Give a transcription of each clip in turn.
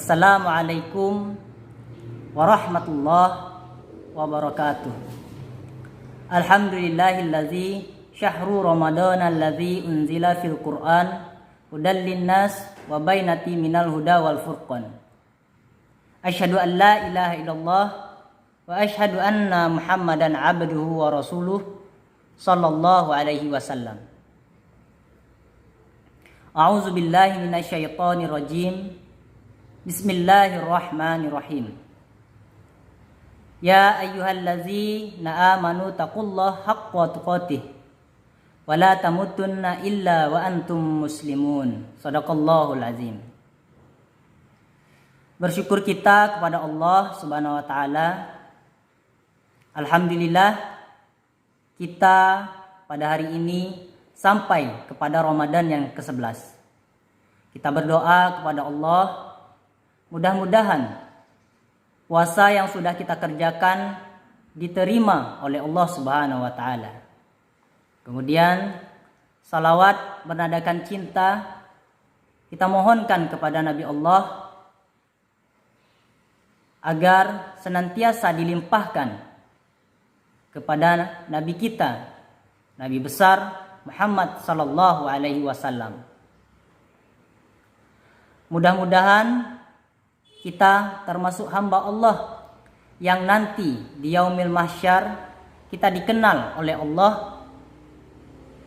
Assalamualaikum warahmatullahi wabarakatuh. Alhamdulillahillazi syahru Ramadan alladzi unzila fil Qur'an hudal linnas wa bainati minal huda wal furqan. Asyhadu an la ilaha illallah wa asyhadu anna Muhammadan abduhu wa rasuluh sallallahu alaihi wasallam. A'udzu billahi minasyaitonir rajim. Bismillahirrahmanirrahim. Ya ayyuhallazina amanu taqullaha haqqa tuqatih wa la tamutunna illa wa antum muslimun. Shadaqallahul azim. Bersyukur kita kepada Allah Subhanahu wa taala. Alhamdulillah kita pada hari ini sampai kepada Ramadan yang ke-11. Kita berdoa kepada Allah, mudah-mudahan puasa yang sudah kita kerjakan diterima oleh Allah Subhanahu wa taala. Kemudian salawat bernadakan cinta kita mohonkan kepada Nabi Allah agar senantiasa dilimpahkan kepada Nabi kita, Nabi besar Muhammad sallallahu alaihi wasallam. Mudah-mudahan kita termasuk hamba Allah yang nanti di yaumil mahsyar kita dikenal oleh Allah,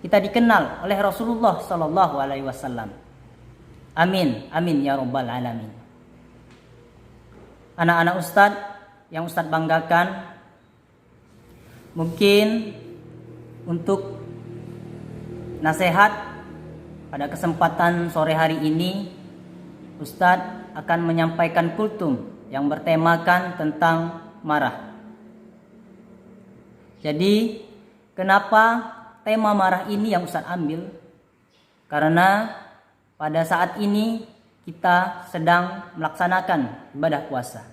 kita dikenal oleh Rasulullah sallallahu alaihi wasallam. Amin, amin ya rabbal alamin. Anak-anak Ustadz yang Ustadz banggakan, mungkin untuk nasihat pada kesempatan sore hari ini Ustadz akan menyampaikan kultum yang bertemakan tentang marah. Jadi kenapa tema marah ini yang Ustadz ambil? Karena pada saat ini kita sedang melaksanakan ibadah puasa.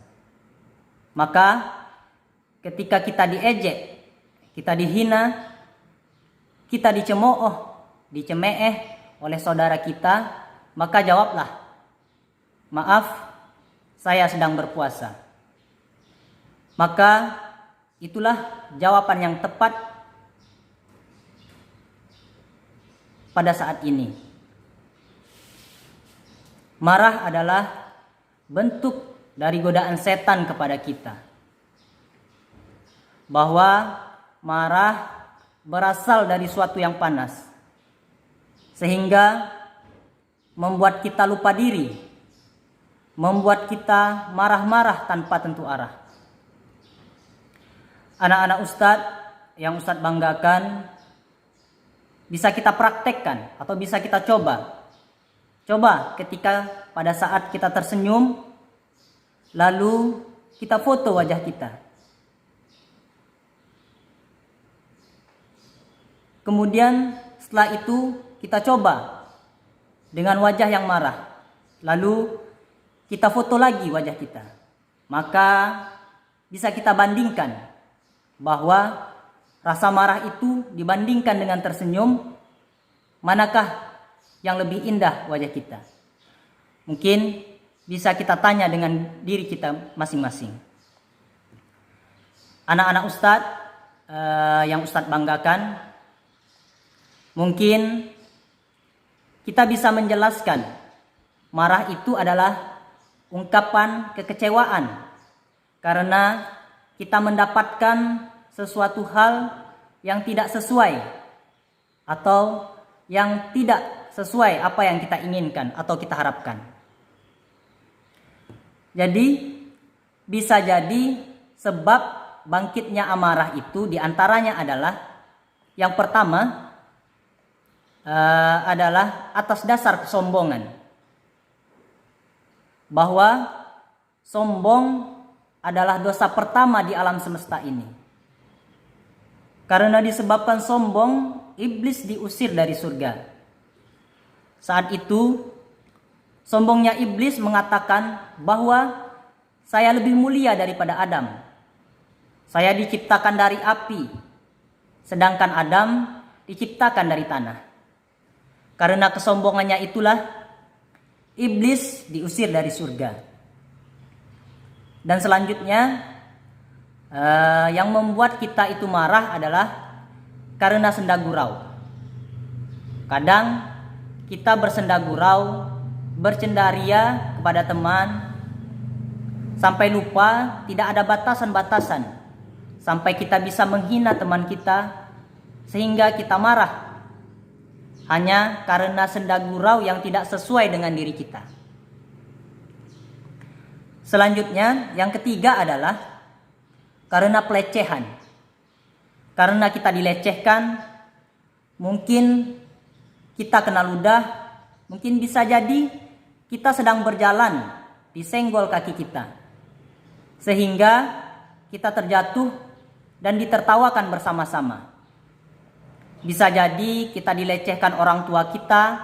Maka ketika kita diejek, kita dihina, kita dicemooh, dicemeeh oleh saudara kita, maka jawablah, maaf, saya sedang berpuasa. Maka itulah jawaban yang tepat pada saat ini. Marah adalah bentuk dari godaan setan kepada kita. Bahwa marah berasal dari suatu yang panas, sehingga membuat kita lupa diri, membuat kita marah-marah tanpa tentu arah. Anak-anak Ustadz yang Ustadz banggakan, bisa kita praktekkan atau bisa kita coba. Coba ketika pada saat kita tersenyum, lalu kita foto wajah kita. Kemudian setelah itu kita coba dengan wajah yang marah. Lalu kita foto lagi wajah kita. Maka bisa kita bandingkan bahwa rasa marah itu dibandingkan dengan tersenyum, manakah yang lebih indah wajah kita? Mungkin bisa kita tanya dengan diri kita masing-masing. Anak-anak Ustadz yang Ustadz banggakan, mungkin kita bisa menjelaskan marah itu adalah ungkapan kekecewaan karena kita mendapatkan sesuatu hal yang tidak sesuai atau yang tidak sesuai apa yang kita inginkan atau kita harapkan. Jadi bisa jadi sebab bangkitnya amarah itu diantaranya adalah yang pertama adalah atas dasar kesombongan. Bahwa sombong adalah dosa pertama di alam semesta ini. Karena disebabkan sombong, iblis diusir dari surga. Saat itu, sombongnya iblis mengatakan bahwa saya lebih mulia daripada Adam. Saya diciptakan dari api, sedangkan Adam diciptakan dari tanah. Karena kesombongannya itulah iblis diusir dari surga. Dan selanjutnya yang membuat kita itu marah adalah karena senda gurau. Kadang kita bersenda gurau, bercendaria kepada teman, sampai lupa tidak ada batasan-batasan, sampai kita bisa menghina teman kita, sehingga kita marah hanya karena senda gurau yang tidak sesuai dengan diri kita. Selanjutnya, yang ketiga adalah karena pelecehan. Karena kita dilecehkan, mungkin kita kena ludah, mungkin bisa jadi kita sedang berjalan, disenggol kaki kita, sehingga kita terjatuh dan ditertawakan bersama-sama. Bisa jadi kita dilecehkan orang tua kita,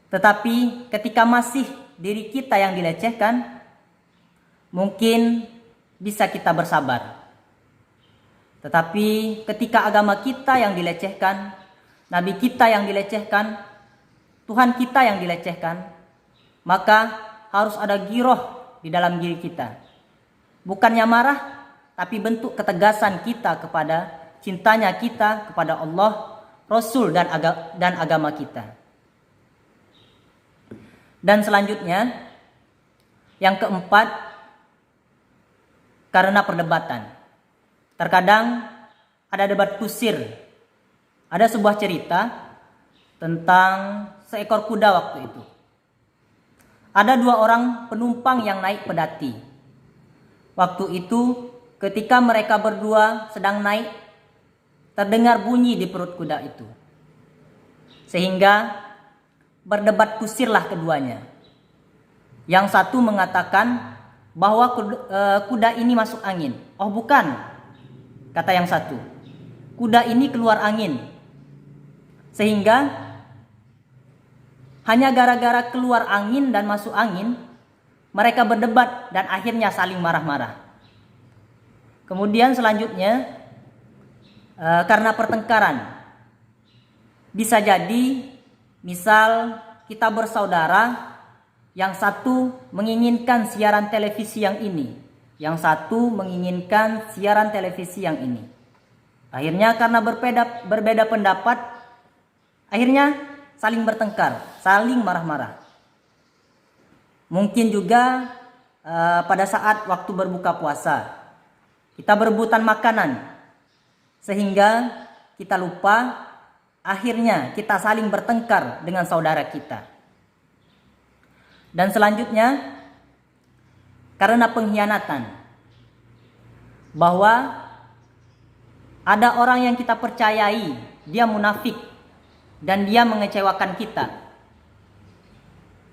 tetapi ketika masih diri kita yang dilecehkan, mungkin bisa kita bersabar. Tetapi ketika agama kita yang dilecehkan, nabi kita yang dilecehkan, Tuhan kita yang dilecehkan, maka harus ada giroh di dalam diri kita. Bukannya marah, tapi bentuk ketegasan kita kepada cintanya kita kepada Allah, Rasul dan agama kita. Dan selanjutnya, yang keempat, karena perdebatan. Terkadang ada debat kusir. Ada sebuah cerita tentang seekor kuda waktu itu. Ada 2 orang penumpang yang naik pedati. Waktu itu ketika mereka berdua sedang naik, terdengar bunyi di perut kuda itu. Sehingga berdebat kusirlah keduanya. Yang satu mengatakan bahwa kuda ini masuk angin. Oh bukan, kata yang satu. Kuda ini keluar angin. Sehingga hanya gara-gara keluar angin dan masuk angin, mereka berdebat dan akhirnya saling marah-marah. Kemudian selanjutnya, karena pertengkaran. Bisa jadi, misal kita bersaudara, yang satu menginginkan siaran televisi yang ini, yang satu menginginkan siaran televisi yang ini. Akhirnya karena berbeda pendapat, akhirnya saling bertengkar, saling marah-marah. Mungkin juga pada saat waktu berbuka puasa, kita berebutan makanan, sehingga kita lupa, akhirnya kita saling bertengkar dengan saudara kita. Dan selanjutnya, karena pengkhianatan. Bahwa ada orang yang kita percayai, dia munafik dan dia mengecewakan kita.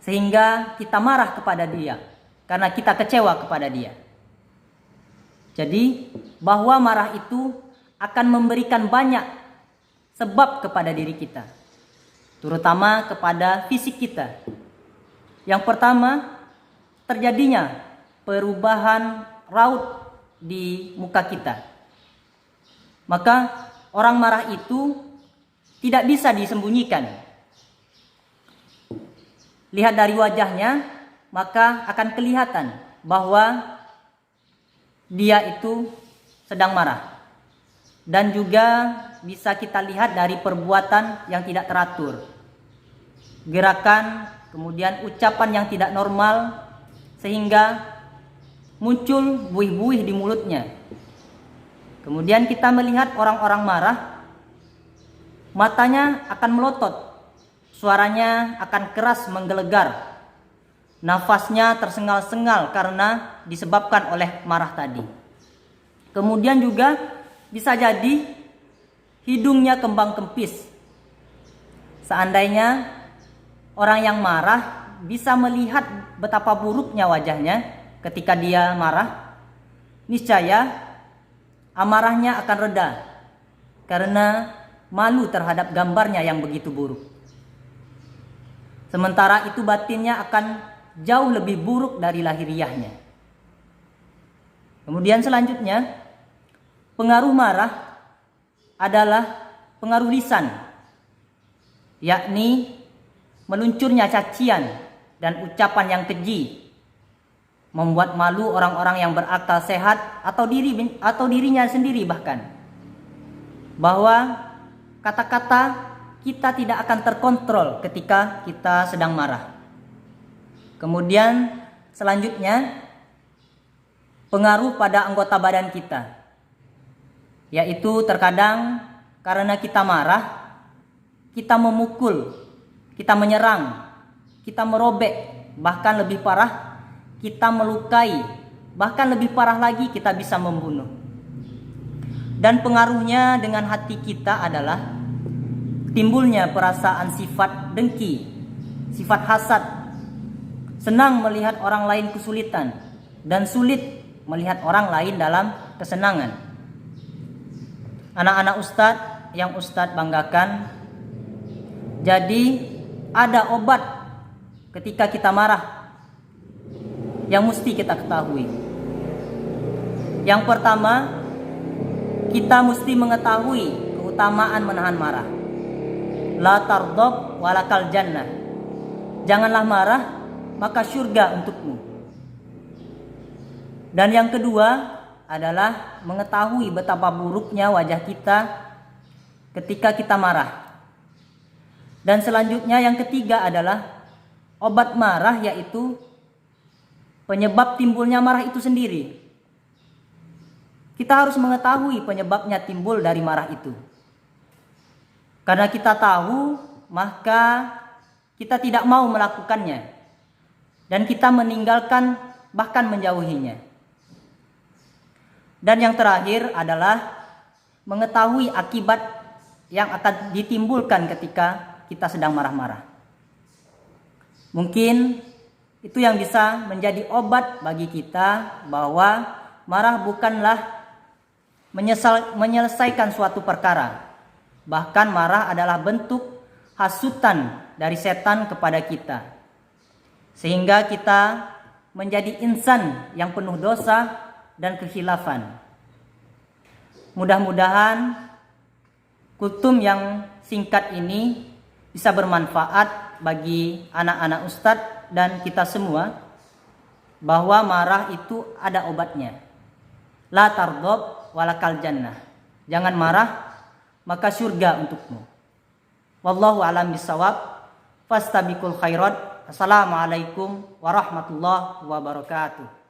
Sehingga kita marah kepada dia karena kita kecewa kepada dia. Jadi, bahwa marah itu akan memberikan banyak sebab kepada diri kita, terutama kepada fisik kita. Yang pertama, terjadinya perubahan raut di muka kita. Maka orang marah itu tidak bisa disembunyikan. Lihat dari wajahnya, maka akan kelihatan bahwa dia itu sedang marah. Dan juga bisa kita lihat dari perbuatan yang tidak teratur, gerakan, kemudian ucapan yang tidak normal, sehingga muncul buih-buih di mulutnya. Kemudian kita melihat orang-orang marah, matanya akan melotot, suaranya akan keras menggelegar, nafasnya tersengal-sengal karena disebabkan oleh marah tadi. Kemudian juga bisa jadi hidungnya kembang kempis. Seandainya orang yang marah bisa melihat betapa buruknya wajahnya ketika dia marah, niscaya amarahnya akan reda karena malu terhadap gambarnya yang begitu buruk. Sementara itu batinnya akan jauh lebih buruk dari lahiriahnya. Kemudian selanjutnya, pengaruh marah adalah pengaruh lisan, yakni meluncurnya cacian dan ucapan yang keji. membuat malu orang-orang yang berakal sehat atau dirinya sendiri bahkan. Bahwa kata-kata kita tidak akan terkontrol ketika kita sedang marah. Kemudian selanjutnya pengaruh pada anggota badan kita, yaitu terkadang karena kita marah, kita memukul, kita menyerang, kita merobek, bahkan lebih parah, kita melukai, bahkan lebih parah lagi kita bisa membunuh. Dan pengaruhnya dengan hati kita adalah timbulnya perasaan sifat dengki, sifat hasad, senang melihat orang lain kesulitan, dan sulit melihat orang lain dalam kesenangan. Anak-anak Ustadz yang Ustadz banggakan, jadi ada obat ketika kita marah yang mesti kita ketahui. Yang pertama, kita mesti mengetahui keutamaan menahan marah. La tardab walakal jannah. Janganlah marah, maka surga untukmu. Dan yang kedua adalah mengetahui betapa buruknya wajah kita ketika kita marah. Dan selanjutnya yang ketiga adalah obat marah, yaitu penyebab timbulnya marah itu sendiri. Kita harus mengetahui penyebabnya timbul dari marah itu. Karena kita tahu, maka kita tidak mau melakukannya. Dan kita meninggalkan, bahkan menjauhinya. Dan yang terakhir adalah mengetahui akibat yang akan ditimbulkan ketika kita sedang marah-marah. Mungkin itu yang bisa menjadi obat bagi kita, bahwa marah bukanlah menyelesaikan suatu perkara. Bahkan marah adalah bentuk hasutan dari setan kepada kita, sehingga kita menjadi insan yang penuh dosa dan kekhilafan. Mudah-mudahan kultum yang singkat ini bisa bermanfaat bagi anak-anak Ustadz dan kita semua, bahwa marah itu ada obatnya. La tardab walakal jannah. Jangan marah, maka surga untukmu. Wallahu a'lam bishawab. Fastabiqul khairat. Assalamualaikum warahmatullahi wabarakatuh.